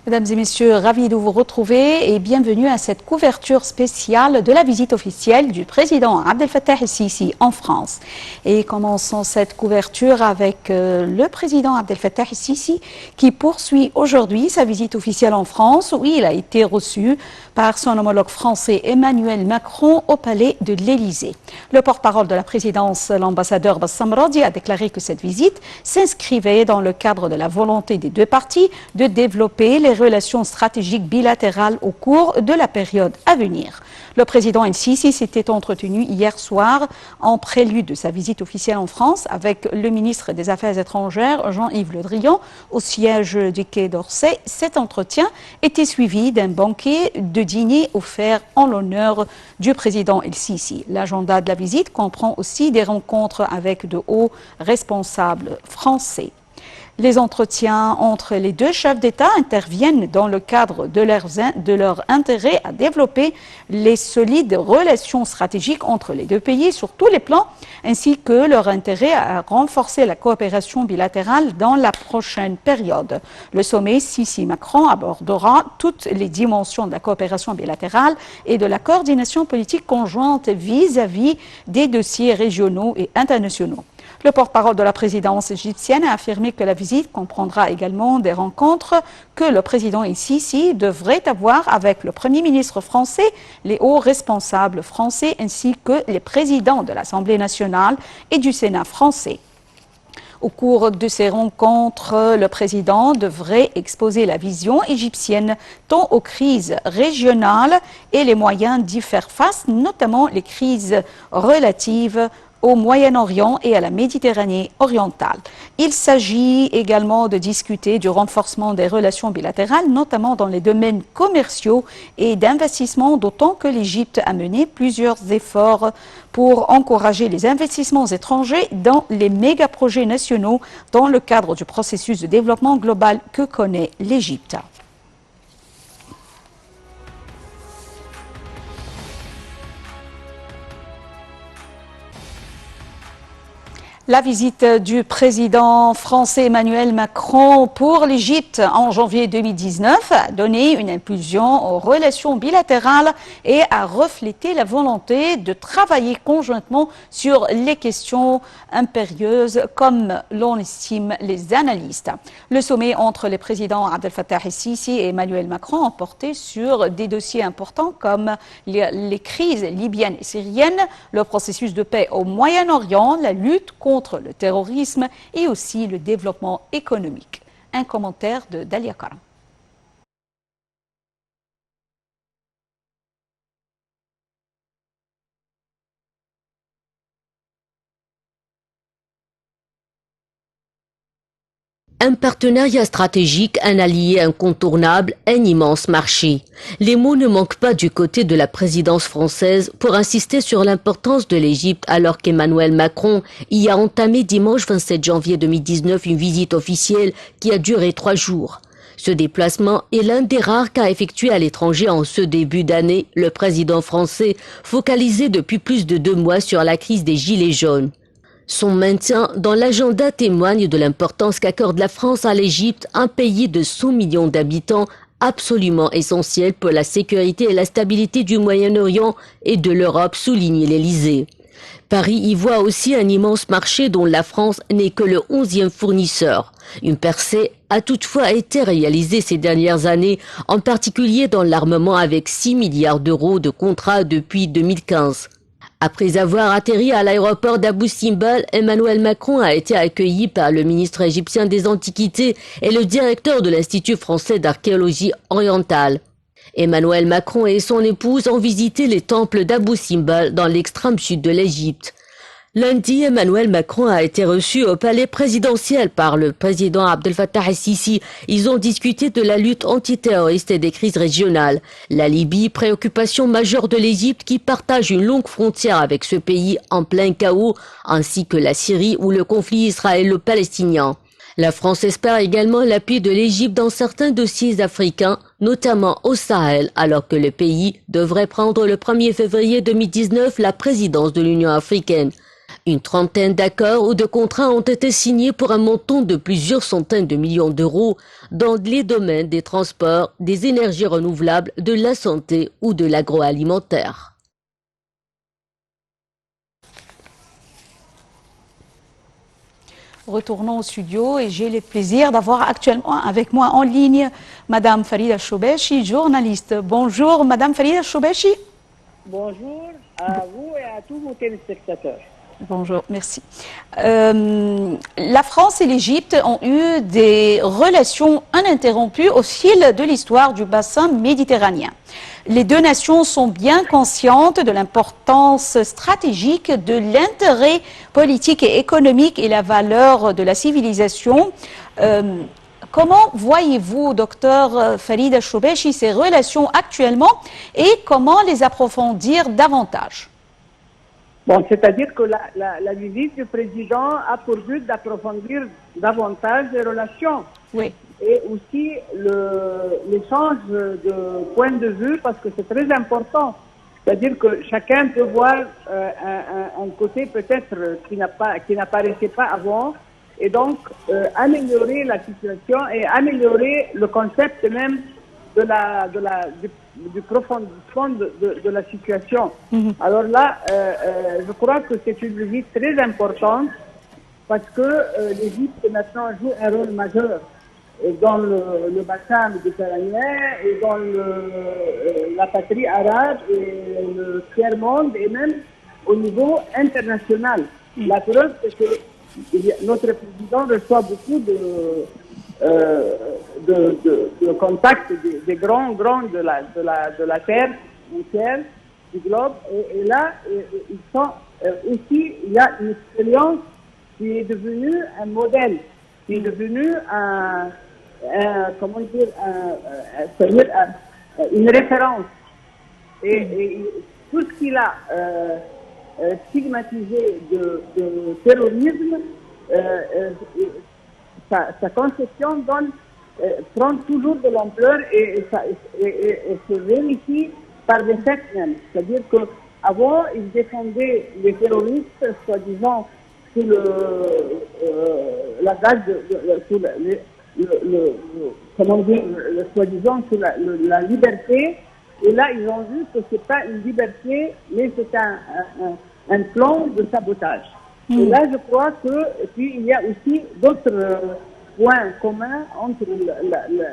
Mesdames et messieurs, ravi de vous retrouver et bienvenue à cette couverture spéciale de la visite officielle du président Abdel Fattah el-Sisi en France. Et commençons cette couverture avec le président Abdel Fattah el-Sisi qui poursuit aujourd'hui sa visite officielle en France où il a été reçu par son homologue français Emmanuel Macron au palais de l'Élysée. Le porte-parole de la présidence, l'ambassadeur Bassam Radi, a déclaré que cette visite s'inscrivait dans le cadre de la volonté des deux parties de développer les relations stratégiques bilatérales au cours de la période à venir. Le président el-Sisi s'était entretenu hier soir en prélude de sa visite officielle en France avec le ministre des Affaires étrangères Jean-Yves Le Drian au siège du Quai d'Orsay. Cet entretien était suivi d'un banquet de dîner offert en l'honneur du président el-Sisi. L'agenda de la visite comprend aussi des rencontres avec de hauts responsables français. Les entretiens entre les deux chefs d'État interviennent dans le cadre de leur intérêt à développer les solides relations stratégiques entre les deux pays sur tous les plans, ainsi que leur intérêt à renforcer la coopération bilatérale dans la prochaine période. Le sommet Sisi-Macron abordera toutes les dimensions de la coopération bilatérale et de la coordination politique conjointe vis-à-vis des dossiers régionaux et internationaux. Le porte-parole de la présidence égyptienne a affirmé que la visite comprendra également des rencontres que le président el-Sisi devrait avoir avec le Premier ministre français, les hauts responsables français ainsi que les présidents de l'Assemblée nationale et du Sénat français. Au cours de ces rencontres, le président devrait exposer la vision égyptienne tant aux crises régionales et les moyens d'y faire face, notamment les crises relatives au Moyen-Orient et à la Méditerranée orientale. Il s'agit également de discuter du renforcement des relations bilatérales, notamment dans les domaines commerciaux et d'investissement, d'autant que l'Égypte a mené plusieurs efforts pour encourager les investissements étrangers dans les méga-projets nationaux dans le cadre du processus de développement global que connaît l'Égypte. La visite du président français Emmanuel Macron pour l'Égypte en janvier 2019 a donné une impulsion aux relations bilatérales et a reflété la volonté de travailler conjointement sur les questions impérieuses comme l'on estime les analystes. Le sommet entre les présidents Abdel Fattah el-Sisi et Emmanuel Macron a porté sur des dossiers importants comme les crises libyennes et syriennes, le processus de paix au Moyen-Orient, la lutte contre le terrorisme et aussi le développement économique. Un commentaire de Dalia Karam. Un partenariat stratégique, un allié incontournable, un immense marché. Les mots ne manquent pas du côté de la présidence française pour insister sur l'importance de l'Égypte alors qu'Emmanuel Macron y a entamé dimanche 27 janvier 2019 une visite officielle qui a duré 3 jours. Ce déplacement est l'un des rares qu'a effectué à l'étranger en ce début d'année le président français, focalisé depuis plus de 2 mois sur la crise des Gilets jaunes. Son maintien dans l'agenda témoigne de l'importance qu'accorde la France à l'Égypte, un pays de 100 millions d'habitants, absolument essentiel pour la sécurité et la stabilité du Moyen-Orient et de l'Europe, souligne l'Élysée. Paris y voit aussi un immense marché dont la France n'est que le 11e fournisseur. Une percée a toutefois été réalisée ces dernières années, en particulier dans l'armement avec 6 milliards d'euros de contrats depuis 2015. Après avoir atterri à l'aéroport d'Abou Simbel, Emmanuel Macron a été accueilli par le ministre égyptien des Antiquités et le directeur de l'Institut français d'archéologie orientale. Emmanuel Macron et son épouse ont visité les temples d'Abou Simbel dans l'extrême sud de l'Égypte. Lundi, Emmanuel Macron a été reçu au palais présidentiel par le président Abdel Fattah el-Sisi. Ils ont discuté de la lutte antiterroriste et des crises régionales. La Libye, préoccupation majeure de l'Égypte qui partage une longue frontière avec ce pays en plein chaos, ainsi que la Syrie ou le conflit israélo-palestinien. La France espère également l'appui de l'Égypte dans certains dossiers africains, notamment au Sahel, alors que le pays devrait prendre le 1er février 2019 la présidence de l'Union africaine. Une trentaine d'accords ou de contrats ont été signés pour un montant de plusieurs centaines de millions d'euros dans les domaines des transports, des énergies renouvelables, de la santé ou de l'agroalimentaire. Retournons au studio et j'ai le plaisir d'avoir actuellement avec moi en ligne Madame Farida Choubechi, journaliste. Bonjour Madame Farida Choubechi. Bonjour à vous et à tous vos téléspectateurs. Bonjour, merci. La France et l'Égypte ont eu des relations ininterrompues au fil de l'histoire du bassin méditerranéen. Les deux nations sont bien conscientes de l'importance stratégique, de l'intérêt politique et économique et la valeur de la civilisation. Comment voyez-vous, docteur Farida Choubechi, ces relations actuellement et comment les approfondir davantage? Bon, c'est-à-dire que la visite du président a pour but d'approfondir davantage les relations. Oui. Et aussi l'échange de points de vue, parce que c'est très important. C'est-à-dire que chacun peut voir un côté peut-être qui n'apparaissait pas avant, et donc améliorer la situation et améliorer le concept même du profondissement de la situation. Alors là, je crois que c'est une visite très importante parce que l'Égypte maintenant joue un rôle majeur dans le bassin méditerranéen et dans la patrie arabe et le tiers-monde et même au niveau international. La preuve, c'est que notre président reçoit beaucoup de contacts des grands de la terre entière, du globe, et là ils sont aussi, il y a une expérience qui est devenue un modèle, qui est devenue une référence, et tout ce qu'il a stigmatisé de terrorisme, sa conception prend toujours de l'ampleur et se vérifie par des faits même. C'est-à-dire qu'avant, il défendait les terroristes, soi-disant, sous la base soi-disant sous la liberté. Et là, ils ont vu que c'est pas une liberté, mais c'est un plan de sabotage. Et là, je crois que, et puis il y a aussi d'autres points communs entre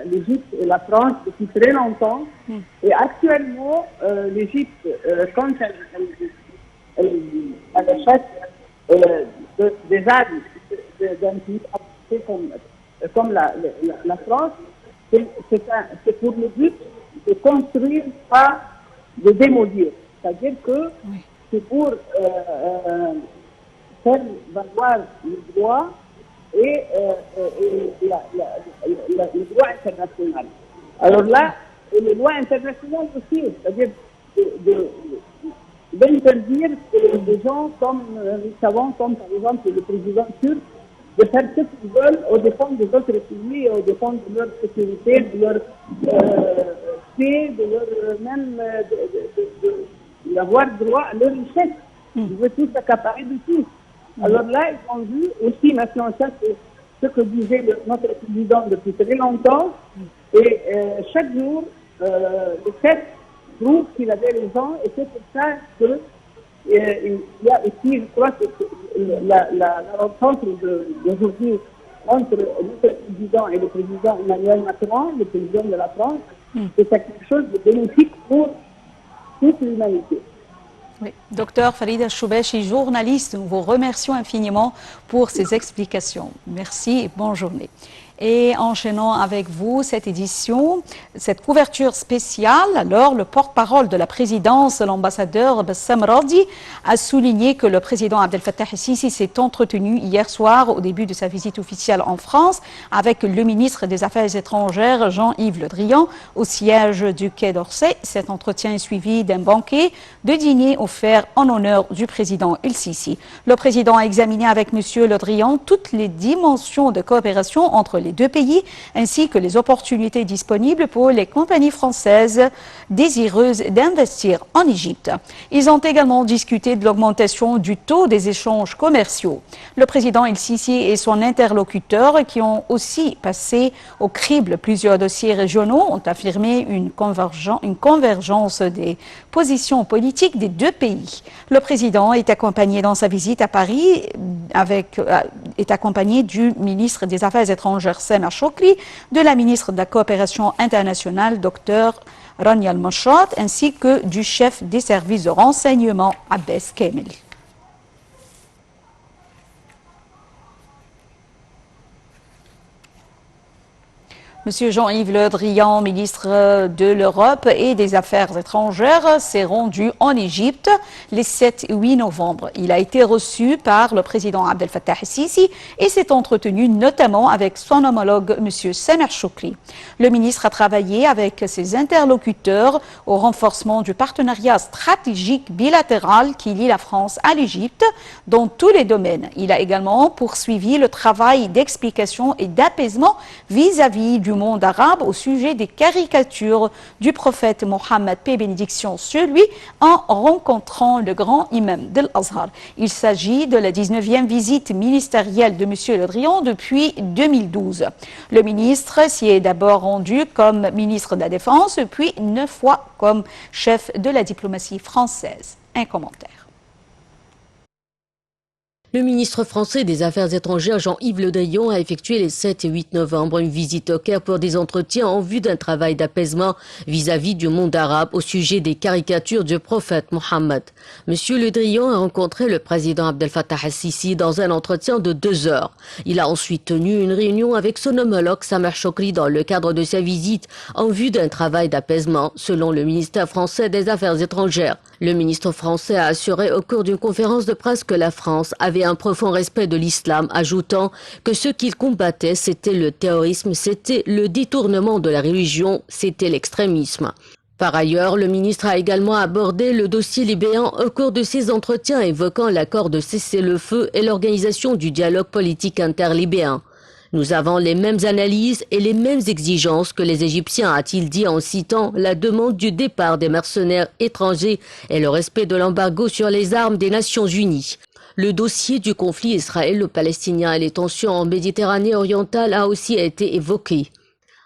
l'Égypte et la France depuis très longtemps. Et actuellement, l'Égypte, quand elle achète des armes d'un pays comme la France, c'est pour le but de construire, pas de démolir. C'est-à-dire que c'est pour faire valoir le droit et le droit international. Alors là, et le droit international aussi, c'est-à-dire d'interdire des gens comme nous savons, comme par exemple le président turc, de faire ce qu'ils veulent aux dépens des autres pays, aux dépens de leur sécurité, de leur paix, de leur même d'avoir droit à leur richesse. Ils veulent tous s'accaparer de tout. Alors là, ils ont vu aussi maintenant, ça c'est ce que disait notre président depuis très longtemps, et chaque jour, le fait prouve qu'il avait raison, et c'est pour ça que il y a aussi, je crois que la rencontre d'aujourd'hui entre notre président et le président Emmanuel Macron, le président de la France, c'est quelque chose de bénéfique pour toute l'humanité. Oui. Docteur Farida Choubechi, journaliste, nous vous remercions infiniment pour ces explications. Merci et bonne journée. Et enchaînons avec vous cette édition, cette couverture spéciale. Alors, le porte-parole de la présidence, l'ambassadeur Bassam Radi, a souligné que le président Abdel Fattah el-Sisi s'est entretenu hier soir au début de sa visite officielle en France avec le ministre des Affaires étrangères Jean-Yves Le Drian au siège du Quai d'Orsay. Cet entretien est suivi d'un banquet de dîner offert en honneur du président el-Sisi. Le président a examiné avec M. Le Drian toutes les dimensions de coopération entre les deux pays, ainsi que les opportunités disponibles pour les compagnies françaises désireuses d'investir en Égypte. Ils ont également discuté de l'augmentation du taux des échanges commerciaux. Le président El-Sisi et son interlocuteur, qui ont aussi passé au crible plusieurs dossiers régionaux, ont affirmé une convergence des positions politiques des deux pays. Le président est accompagné dans sa visite à Paris est accompagné du ministre des Affaires étrangères Samer Choukri, de la ministre de la Coopération internationale Dr Rania Al-Mashrat, ainsi que du chef des services de renseignement Abbas Kamel. Monsieur Jean-Yves Le Drian, ministre de l'Europe et des Affaires étrangères, s'est rendu en Égypte les 7 et 8 novembre. Il a été reçu par le président Abdel Fattah el-Sisi et s'est entretenu notamment avec son homologue, monsieur Samer Choukri. Le ministre a travaillé avec ses interlocuteurs au renforcement du partenariat stratégique bilatéral qui lie la France à l'Égypte dans tous les domaines. Il a également poursuivi le travail d'explication et d'apaisement vis-à-vis du monde arabe au sujet des caricatures du prophète Mohammed, paix et bénédiction sur lui, en rencontrant le grand imam de l'Azhar. Il s'agit de la 19e visite ministérielle de M. Le Drian depuis 2012. Le ministre s'y est d'abord rendu comme ministre de la Défense, puis 9 fois comme chef de la diplomatie française. Un commentaire. Le ministre français des Affaires étrangères Jean-Yves Le Drian a effectué les 7 et 8 novembre une visite au Caire pour des entretiens en vue d'un travail d'apaisement vis-à-vis du monde arabe au sujet des caricatures du prophète Mohammed. Monsieur Le Drian a rencontré le président Abdel Fattah el-Sisi dans un entretien de 2 heures. Il a ensuite tenu une réunion avec son homologue Samer Choukri dans le cadre de sa visite en vue d'un travail d'apaisement, selon le ministère français des Affaires étrangères. Le ministre français a assuré au cours d'une conférence de presse que la France avait un profond respect de l'islam, ajoutant que ce qu'il combattait, c'était le terrorisme, c'était le détournement de la religion, c'était l'extrémisme. Par ailleurs, le ministre a également abordé le dossier libéen au cours de ses entretiens, évoquant l'accord de cessez-le-feu et l'organisation du dialogue politique interlibéen. Nous avons les mêmes analyses et les mêmes exigences que les Égyptiens, a-t-il dit en citant la demande du départ des mercenaires étrangers et le respect de l'embargo sur les armes des Nations Unies. Le dossier du conflit israélo-palestinien et les tensions en Méditerranée orientale a aussi été évoqué.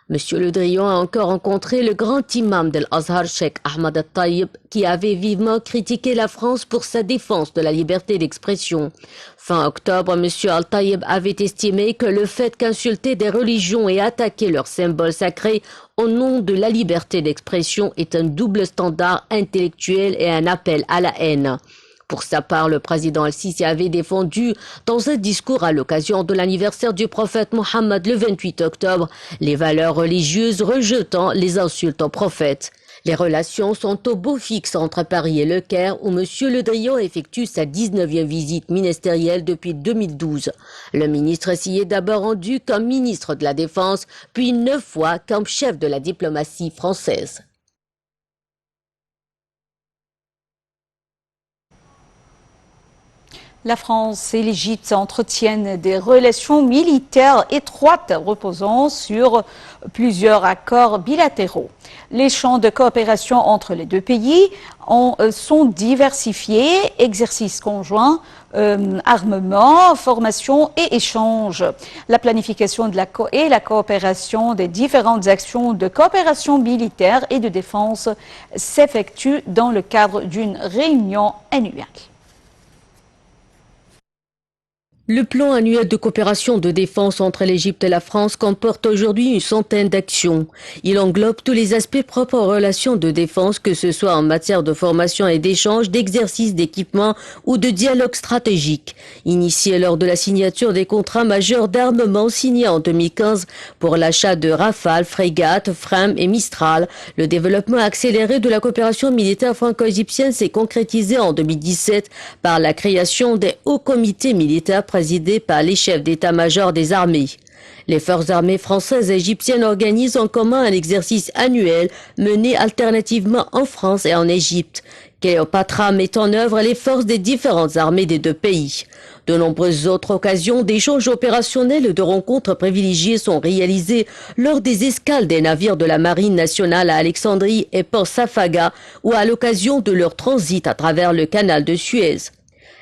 Monsieur Le Drian a encore rencontré le grand imam de l'Azhar, Cheikh Ahmad Al-Tayyib, qui avait vivement critiqué la France pour sa défense de la liberté d'expression. Fin octobre, monsieur Al-Tayyib avait estimé que le fait qu'insulter des religions et attaquer leurs symboles sacrés au nom de la liberté d'expression est un double standard intellectuel et un appel à la haine. Pour sa part, le président El-Sisi avait défendu, dans un discours à l'occasion de l'anniversaire du prophète Mohammed le 28 octobre, les valeurs religieuses rejetant les insultes au prophète. Les relations sont au beau fixe entre Paris et le Caire, où M. Le Drian effectue sa 19e visite ministérielle depuis 2012. Le ministre s'y est d'abord rendu comme ministre de la Défense, puis 9 fois comme chef de la diplomatie française. La France et l'Égypte entretiennent des relations militaires étroites reposant sur plusieurs accords bilatéraux. Les champs de coopération entre les deux pays sont diversifiés, exercices conjoints, armement, formation et échange. La planification de la coopération des différentes actions de coopération militaire et de défense s'effectue dans le cadre d'une réunion annuelle. Le plan annuel de coopération de défense entre l'Égypte et la France comporte aujourd'hui une centaine d'actions. Il englobe tous les aspects propres aux relations de défense, que ce soit en matière de formation et d'échange, d'exercice, d'équipement ou de dialogue stratégique. Initié lors de la signature des contrats majeurs d'armement signés en 2015 pour l'achat de Rafale, frégates, FRAM et Mistral, le développement accéléré de la coopération militaire franco-égyptienne s'est concrétisé en 2017 par la création des hauts comités militaires présidés par les chefs d'état-major des armées. Les forces armées françaises et égyptiennes organisent en commun un exercice annuel mené alternativement en France et en Égypte. Cléopatra met en œuvre les forces des différentes armées des deux pays. De nombreuses autres occasions d'échanges opérationnels et de rencontres privilégiées sont réalisées lors des escales des navires de la Marine nationale à Alexandrie et Port Safaga ou à l'occasion de leur transit à travers le canal de Suez.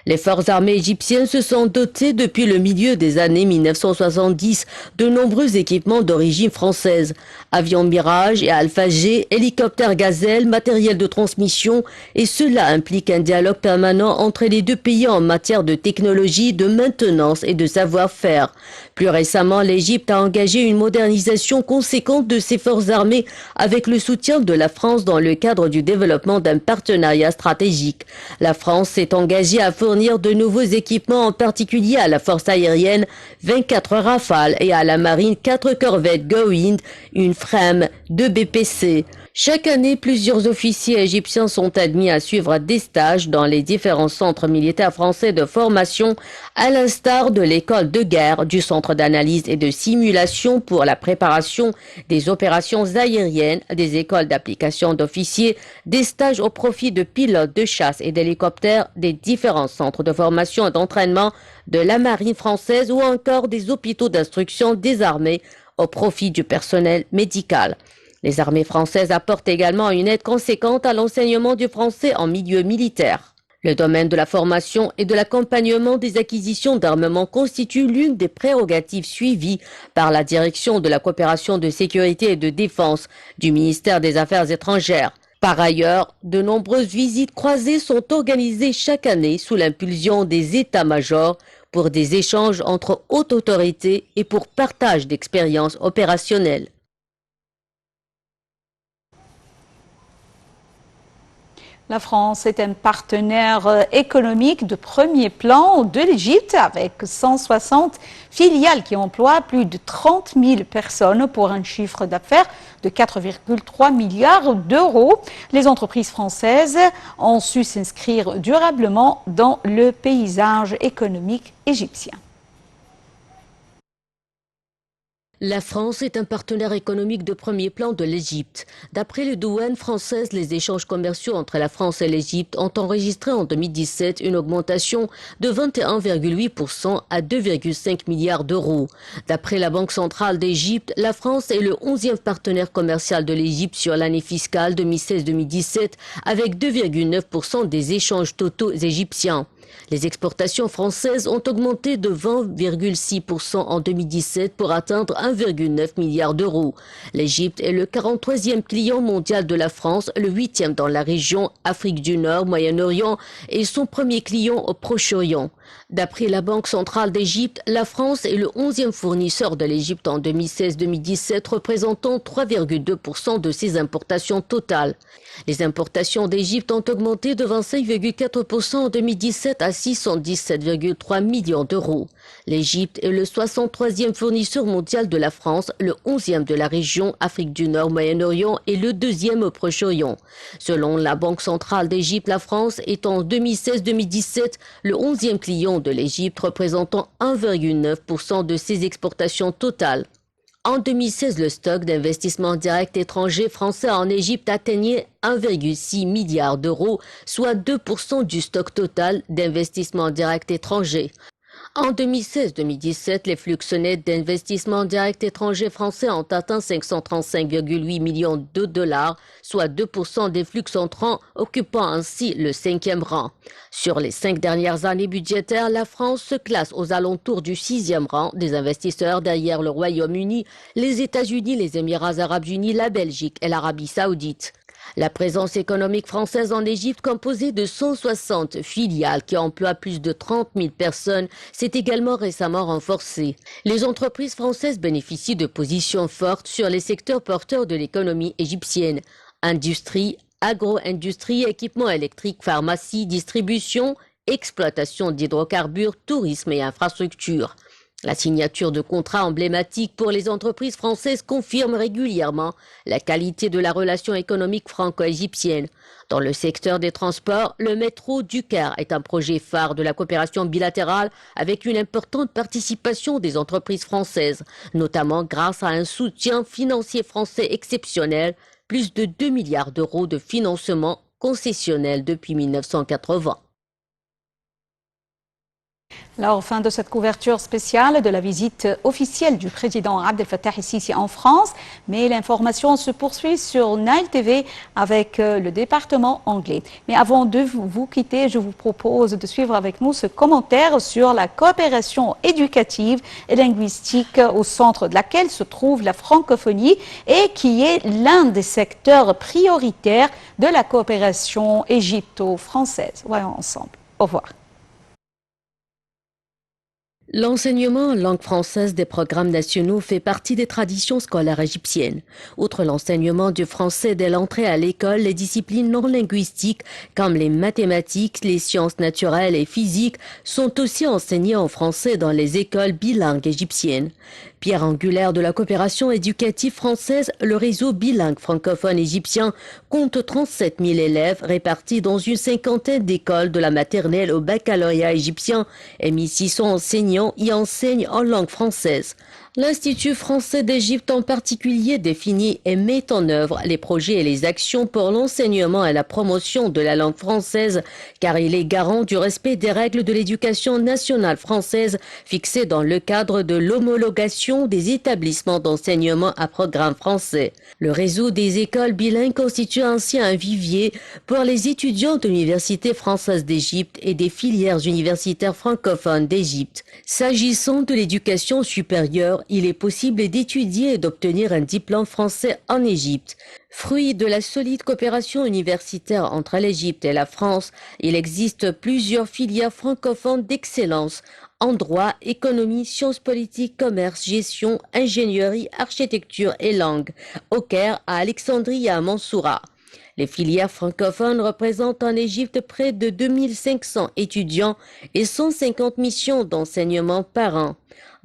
Les forces armées égyptiennes se sont dotées depuis le milieu des années 1970 de nombreux équipements d'origine française. Avions Mirage et Alpha G, hélicoptères Gazelle, matériel de transmission, et cela implique un dialogue permanent entre les deux pays en matière de technologie, de maintenance et de savoir-faire. Plus récemment, l'Égypte a engagé une modernisation conséquente de ses forces armées avec le soutien de la France dans le cadre du développement d'un partenariat stratégique. La France s'est engagée à fournir de nouveaux équipements, en particulier à la force aérienne, 24 Rafale, et à la marine 4 corvettes Go-Wind, une FREMM, 2 BPC. Chaque année, plusieurs officiers égyptiens sont admis à suivre des stages dans les différents centres militaires français de formation, à l'instar de l'école de guerre, du centre d'analyse et de simulation pour la préparation des opérations aériennes, des écoles d'application d'officiers, des stages au profit de pilotes de chasse et d'hélicoptères, des différents centres de formation et d'entraînement de la marine française ou encore des hôpitaux d'instruction des armées au profit du personnel médical. Les armées françaises apportent également une aide conséquente à l'enseignement du français en milieu militaire. Le domaine de la formation et de l'accompagnement des acquisitions d'armement constitue l'une des prérogatives suivies par la Direction de la coopération de sécurité et de défense du ministère des Affaires étrangères. Par ailleurs, de nombreuses visites croisées sont organisées chaque année sous l'impulsion des états-majors pour des échanges entre hautes autorités et pour partage d'expériences opérationnelles. La France est un partenaire économique de premier plan de l'Égypte avec 160 filiales qui emploient plus de 30 000 personnes pour un chiffre d'affaires de 4,3 milliards d'euros. Les entreprises françaises ont su s'inscrire durablement dans le paysage économique égyptien. La France est un partenaire économique de premier plan de l'Égypte. D'après les douanes françaises, les échanges commerciaux entre la France et l'Égypte ont enregistré en 2017 une augmentation de 21,8% à 2,5 milliards d'euros. D'après la Banque centrale d'Égypte, la France est le 11e partenaire commercial de l'Égypte sur l'année fiscale 2016-2017 avec 2,9% des échanges totaux égyptiens. Les exportations françaises ont augmenté de 20,6% en 2017 pour atteindre 1,9 milliard d'euros. L'Égypte est le 43e client mondial de la France, le 8e dans la région Afrique du Nord, Moyen-Orient et son premier client au Proche-Orient. D'après la Banque centrale d'Égypte, la France est le 11e fournisseur de l'Égypte en 2016-2017, représentant 3,2% de ses importations totales. Les importations d'Égypte ont augmenté de 25,4% en 2017 à 617,3 millions d'euros. L'Égypte est le 63e fournisseur mondial de la France, le 11e de la région Afrique du Nord, Moyen-Orient et le 2e au Proche-Orient. Selon la Banque centrale d'Égypte, la France est en 2016-2017 le 11e client de l'Égypte, représentant 1,9% de ses exportations totales. En 2016, le stock d'investissements directs étrangers français en Égypte atteignait 1,6 milliard d'euros, soit 2% du stock total d'investissements directs étrangers. En 2016-2017, les flux nets d'investissements directs étrangers français ont atteint 535,8 millions de dollars, soit 2% des flux entrants, occupant ainsi le 5e rang. Sur les 5 dernières années budgétaires, la France se classe aux alentours du 6e rang des investisseurs derrière le Royaume-Uni, les États-Unis, les Émirats arabes unis, la Belgique et l'Arabie saoudite. La présence économique française en Égypte, composée de 160 filiales qui emploient plus de 30 000 personnes, s'est également récemment renforcée. Les entreprises françaises bénéficient de positions fortes sur les secteurs porteurs de l'économie égyptienne. Industrie, agro-industrie, équipements électriques, pharmacie, distribution, exploitation d'hydrocarbures, tourisme et infrastructures. La signature de contrats emblématiques pour les entreprises françaises confirme régulièrement la qualité de la relation économique franco-égyptienne. Dans le secteur des transports, le métro du Caire est un projet phare de la coopération bilatérale avec une importante participation des entreprises françaises, notamment grâce à un soutien financier français exceptionnel, plus de 2 milliards d'euros de financement concessionnel depuis 1980. Alors, fin de cette couverture spéciale de la visite officielle du président Abdel Fattah el-Sisi en France, mais l'information se poursuit sur Nile TV avec le département anglais. Mais avant de vous quitter, je vous propose de suivre avec nous ce commentaire sur la coopération éducative et linguistique au centre de laquelle se trouve la francophonie et qui est l'un des secteurs prioritaires de la coopération égypto-française. Voyons ensemble. Au revoir. L'enseignement en langue française des programmes nationaux fait partie des traditions scolaires égyptiennes. Outre l'enseignement du français dès l'entrée à l'école, les disciplines non linguistiques comme les mathématiques, les sciences naturelles et physiques sont aussi enseignées en français dans les écoles bilingues égyptiennes. Pierre angulaire de la coopération éducative française, le réseau bilingue francophone égyptien compte 37 000 élèves répartis dans une cinquantaine d'écoles de la maternelle au baccalauréat égyptien et 1600 enseignants y enseignent en langue française. L'Institut français d'Égypte en particulier définit et met en œuvre les projets et les actions pour l'enseignement et la promotion de la langue française car il est garant du respect des règles de l'éducation nationale française fixées dans le cadre de l'homologation des établissements d'enseignement à programme français. Le réseau des écoles bilingues constitue ainsi un vivier pour les étudiants de l'Université française d'Égypte et des filières universitaires francophones d'Égypte. S'agissant de l'éducation supérieure, il est possible d'étudier et d'obtenir un diplôme français en Égypte. Fruit de la solide coopération universitaire entre l'Égypte et la France, il existe plusieurs filières francophones d'excellence en droit, économie, sciences politiques, commerce, gestion, ingénierie, architecture et langue, au Caire, à Alexandrie et à Mansoura. Les filières francophones représentent en Égypte près de 2500 étudiants et 150 missions d'enseignement par an.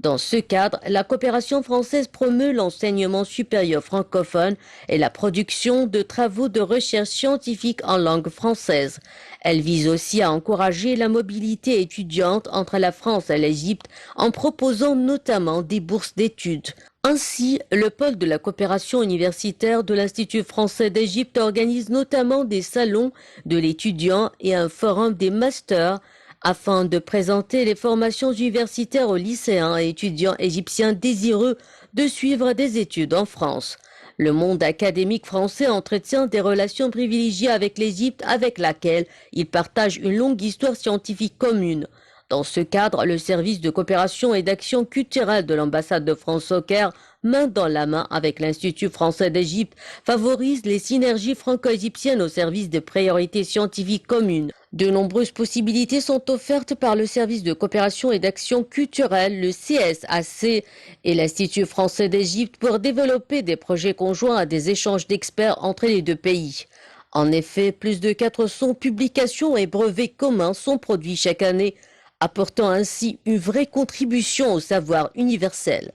Dans ce cadre, la coopération française promeut l'enseignement supérieur francophone et la production de travaux de recherche scientifique en langue française. Elle vise aussi à encourager la mobilité étudiante entre la France et l'Égypte en proposant notamment des bourses d'études. Ainsi, le pôle de la coopération universitaire de l'Institut français d'Égypte organise notamment des salons de l'étudiant et un forum des masters afin de présenter les formations universitaires aux lycéens et étudiants égyptiens désireux de suivre des études en France. Le monde académique français entretient des relations privilégiées avec l'Égypte avec laquelle il partage une longue histoire scientifique commune. Dans ce cadre, le service de coopération et d'action culturelle de l'ambassade de France au Caire, main dans la main avec l'Institut français d'Égypte, favorise les synergies franco-égyptiennes au service des priorités scientifiques communes. De nombreuses possibilités sont offertes par le service de coopération et d'action culturelle, le CSAC, et l'Institut français d'Égypte pour développer des projets conjoints à des échanges d'experts entre les deux pays. En effet, plus de 400 publications et brevets communs sont produits chaque année, apportant ainsi une vraie contribution au savoir universel.